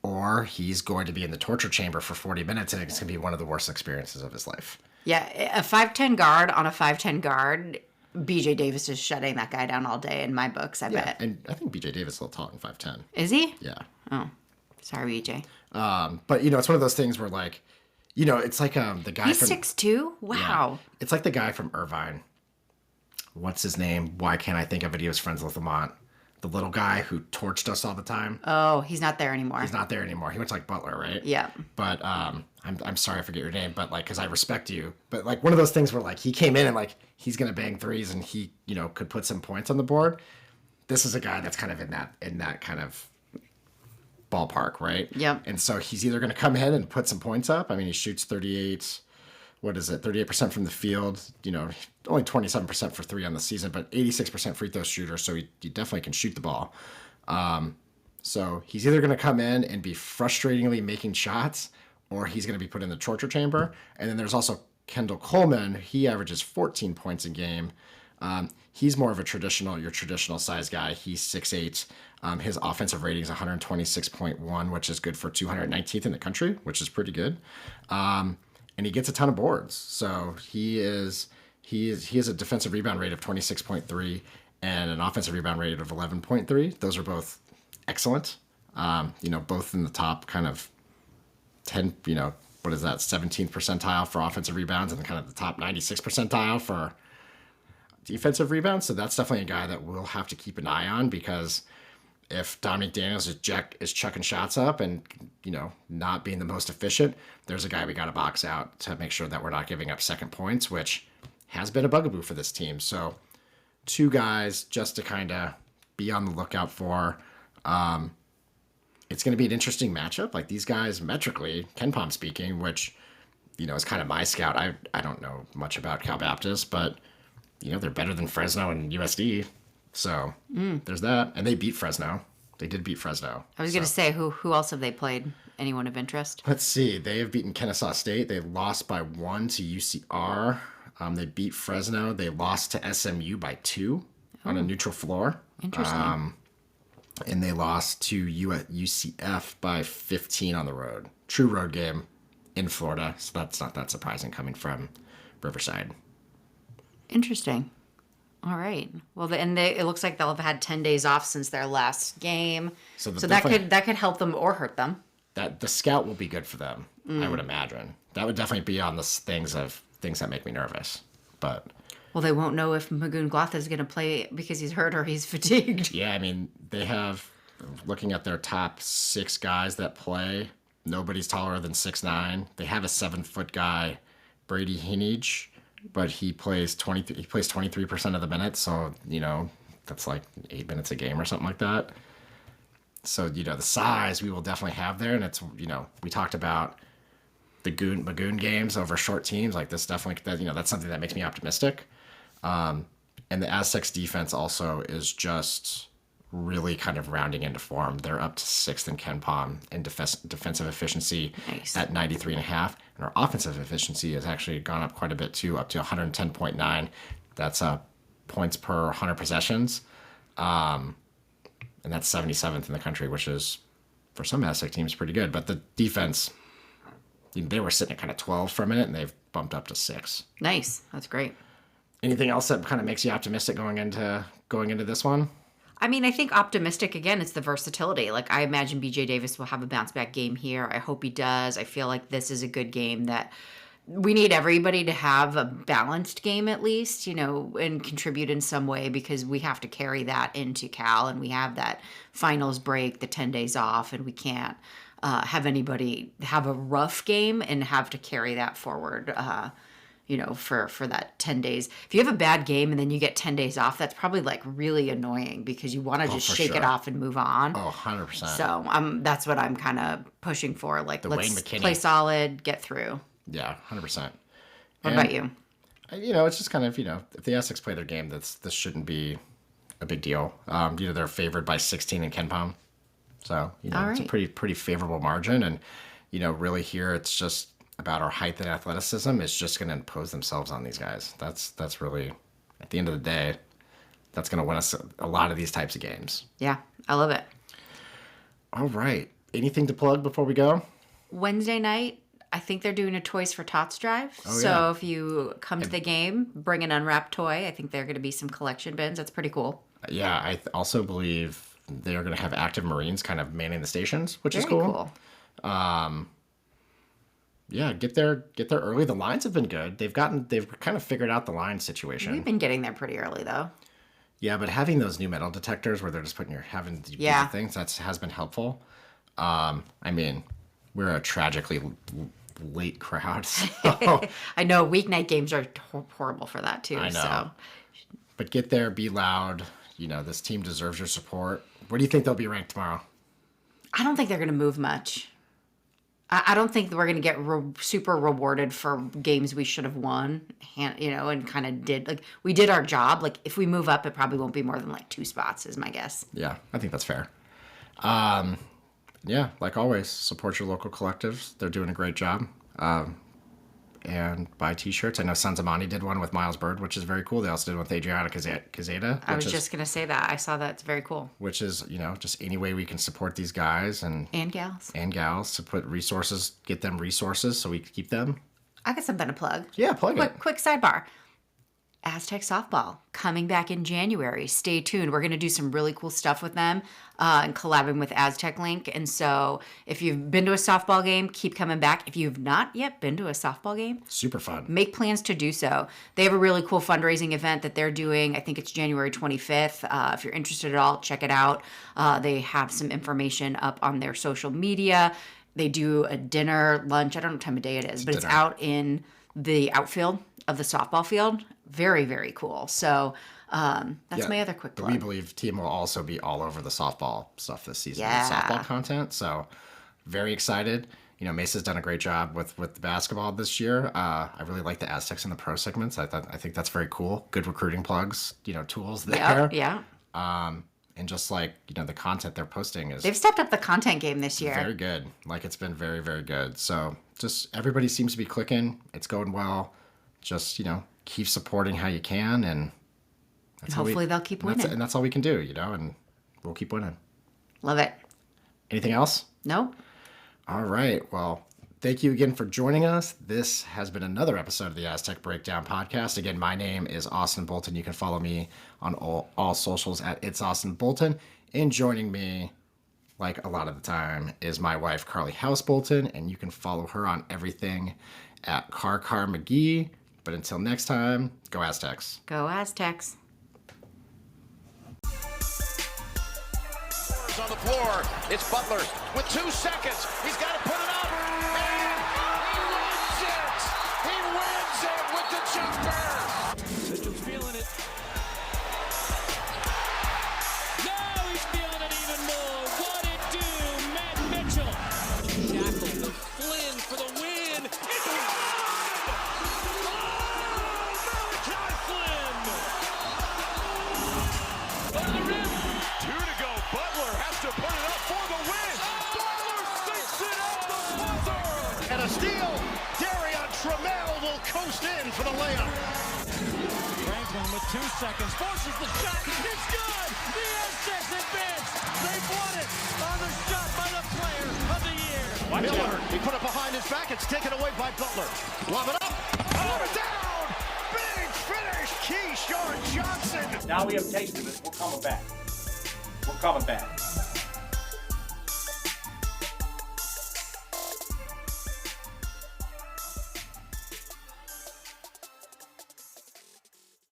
or he's going to be in the torture chamber for 40 minutes and it's going to be one of the worst experiences of his life. Yeah, a 5'10" guard on a 5'10" guard, BJ Davis is shutting that guy down all day in my books, I bet. And I think BJ Davis is a little taller than 5'10". Is he? Yeah. Oh, sorry, BJ. But, it's one of those things where, it's like the guy He's 6'2"? Wow. Yeah, it's like the guy from Irvine. What's his name? Why can't I think of it? He was friends with Lamont. The little guy who torched us all the time. Oh, he's not there anymore. He's not there anymore. He went to Butler, right? Yeah. But I'm sorry I forget your name, but because I respect you. But one of those things where he came in and he's gonna bang threes and he could put some points on the board. This is a guy that's kind of in that kind of ballpark, right? Yep. And so he's either gonna come in and put some points up. I mean, he shoots 38% from the field, only 27% for three on the season, but 86% free throw shooter. So he definitely can shoot the ball. So he's either going to come in and be frustratingly making shots, or he's going to be put in the torture chamber. And then there's also Kendall Coleman. He averages 14 points a game. He's more of your traditional size guy. He's 6'8". His offensive rating is 126.1, which is good for 219th in the country, which is pretty good. And he gets a ton of boards. So he is He has a defensive rebound rate of 26.3 and an offensive rebound rate of 11.3. Those are both excellent. Both in the top kind of 10, what is that, 17th percentile for offensive rebounds and kind of the top 96 percentile for defensive rebounds. So that's definitely a guy that we'll have to keep an eye on, because if Dominic Daniels is chucking shots up and, not being the most efficient, there's a guy we got to box out to make sure that we're not giving up second points, which has been a bugaboo for this team. So 2 guys just to kind of be on the lookout for. It's going to be an interesting matchup. Like, these guys, metrically, KenPom speaking, which, is kind of my scout. I don't know much about Cal Baptist, but, they're better than Fresno and USD. So there's that. And they beat Fresno. They did beat Fresno. I was going to say, who else have they played? Anyone of interest? Let's see. They have beaten Kennesaw State. They lost by 1 to UCR. They beat Fresno. They lost to SMU by 2 on a neutral floor. Interesting. And they lost to UCF by 15 on the road. True road game in Florida. So that's not that surprising coming from Riverside. Interesting. All right. Well, it looks like they'll have had 10 days off since their last game. So that could help them or hurt them. That the scout will be good for them, I would imagine. That would definitely be on the things that make me nervous. But well, they won't know if Magoon Gloth is going to play because he's hurt or he's fatigued. Yeah, I mean, they have, looking at their top 6 guys that play, nobody's taller than 6'9". They have a 7-foot guy, Brady Hinage, but he plays 23% of the minutes, so, that's like 8 minutes a game or something like that. So, the size we will definitely have there, and it's, we talked about the Magoon games over short teams. Like, this definitely, that's something that makes me optimistic. And the Aztecs defense also is just really kind of rounding into form. They're up to 6th in KenPom in defensive efficiency at 93.5. And our offensive efficiency has actually gone up quite a bit too, up to 110.9. That's points per 100 possessions. And that's 77th in the country, which is, for some Aztec teams, pretty good. But the defense, they were sitting at kind of 12 for a minute, and they've bumped up to 6. Nice. That's great. Anything else that kind of makes you optimistic going into this one? I mean, I think optimistic, again, it's the versatility. Like, I imagine BJ Davis will have a bounce back game here. I hope he does. I feel like this is a good game that we need everybody to have a balanced game at least, and contribute in some way, because we have to carry that into Cal, and we have that finals break, the 10 days off, and we can't have anybody have a rough game and have to carry that forward, for that 10 days. If you have a bad game and then you get 10 days off, that's probably like really annoying, because you want to just shake it off and move on. Oh, 100%. So that's what I'm kind of pushing for. Like, let's play solid, get through. Yeah, 100%. What about you? It's just kind of, if the Aztecs play their game, this shouldn't be a big deal. They're favored by 16 in KenPom. So, it's a pretty favorable margin. And, really here it's just about our height and athleticism is just going to impose themselves on these guys. That's really, at the end of the day, that's going to win us a lot of these types of games. Yeah, I love it. All right. Anything to plug before we go? Wednesday night, I think they're doing a Toys for Tots drive. So if you come to the game, bring an unwrapped toy. I think there are going to be some collection bins. That's pretty cool. Yeah, I also believe they're going to have active Marines kind of manning the stations, which is cool. Yeah, get there early. The lines have been good. They've kind of figured out the line situation. We've been getting there pretty early though. Yeah, but having those new metal detectors where they're just having to do things, has been helpful. I mean, we're a tragically late crowd. So. I know weeknight games are horrible for that too. I know. So. But get there, be loud. This team deserves your support. Where do you think they'll be ranked tomorrow? I don't think they're going to move much. I don't think we're going to get super rewarded for games we should have won, and kind of did. We did our job. If we move up, it probably won't be more than 2 spots is my guess. Yeah, I think that's fair. Yeah, like always, support your local collectives. They're doing a great job. And buy T-shirts. I know Sanzamani did one with Miles Bird, which is very cool. They also did one with Adriana Cazeta. I was just going to say that. I saw that. It's very cool. Which is, just any way we can support these guys and gals to put resources, get them resources so we can keep them. I got something to plug. Yeah, plug it. Quick sidebar. Aztec softball coming back in January. Stay tuned. We're going to do some really cool stuff with them and collabing with Aztec Link. And so if you've been to a softball game, keep coming back. If you've not yet been to a softball game, super fun. Make plans to do so. They have a really cool fundraising event that they're doing. I think it's January 25th. If you're interested at all, check it out. They have some information up on their social media. They do a dinner, lunch. I don't know what time of day it is, but it's out in the outfield of the softball field. Very, very cool. So that's my other quick plug. We Believe team will also be all over the softball stuff this season. Yeah. Softball content. So very excited. You know, Mesa's done a great job with the basketball this year. I really like the Aztecs in the pro segments. I think that's very cool. Good recruiting plugs, tools there. Yeah. And just like, the content they're posting is... They've stepped up the content game this year. Very good. Like, it's been very, very good. So just everybody seems to be clicking. It's going well. Just, keep supporting how you can, and hopefully they'll keep winning. And that's all we can do, and we'll keep winning. Love it. Anything else? Nope. All right. Well, thank you again for joining us. This has been another episode of the Aztec Breakdown Podcast. Again, my name is Austin Bolton. You can follow me on all socials at It's Austin Bolton. And joining me, like a lot of the time, is my wife, Carly House Bolton, and you can follow her on everything at Car McGee. But until next time, go Aztecs. Go Aztecs. On the floor, it's Butler with 2 seconds. He's got to put it up, and he wins it. He wins it with the jumper. Mitchell's feeling it. Now he's feeling it even more. What it do, Matt Mitchell? Shackle with Flynn for the win. It's good! Malachi Flynn! Over the rim. 2 to go. Butler has to put it up for the win. Butler sticks it at the buzzer. And a steal. Darion Trammell will coast in for the layup. Franklin with 2 seconds forces the shot. It's good. The Aztecs advance. They've won it on the shot by the player of the year. Miller, he put it behind his back. It's taken away by Butler. Lob it up. Lob it down. Big finish. Keyshawn Johnson. Now we have tasted it. We're coming back. We're coming back.